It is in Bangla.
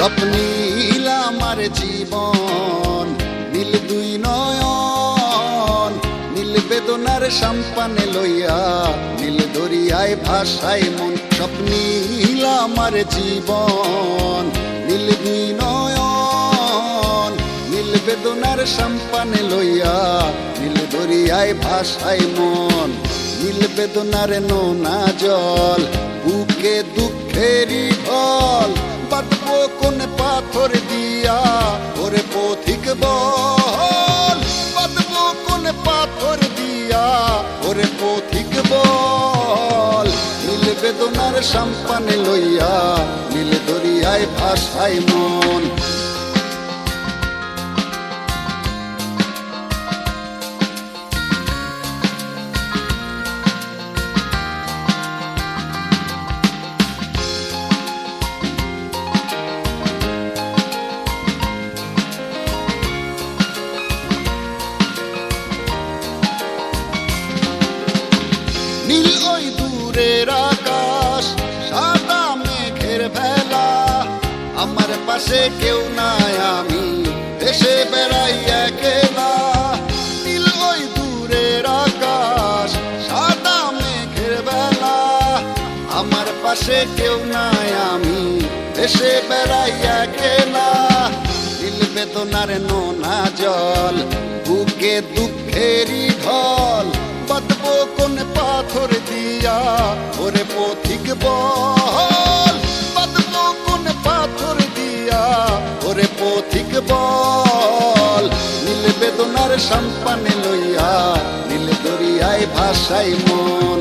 স্বপ্নীল আমার জীবন, নীল দুই নয়ন, নীল বেদনার সম্পানে লইয়া, নীল দরিয়ায় ভাষায় মন। স্বপ্নীল আমার জীবন, নীল দুই নয়ন, নীল বেদনার সম্পানে লইয়া, নীল দরিয়ায় ভাষায় মন। নীল বেদনার নোনা জল, বুকে দুঃখেরই ঢল, বাঁধবো কোন পাথর দিয়া ওরে পথিক বল, বাঁধবো কোন পাথর দিয়া ওরে পথিক বল। নীল বেদনার সম্পানে লইয়া, নীল দরিয়ায় ভাষায় মন। নীল ওই দূরের আকাশ, সাদা মেঘের ভেলা, আমার পাশে কেউ নাই, আমি দেশে বেড়াই একলা। নীল ওই দূরের আকাশ, সাদা মেঘের ভেলা, আমার পাশে কেউ নাই, আমি দেশে বেড়াই একলা। নীল বেদনার নোনা জল, বুকে দুঃখেরই ঢল, বাঁধবো কোন পাথর দিয়া ওরে পথিক বল, বাঁধবো কোন পাথর দিয়া ওরে পথিক বল। নীল বেদনার সম্পানে লইয়া, নীল দরিয়ায় ভাষায় মন।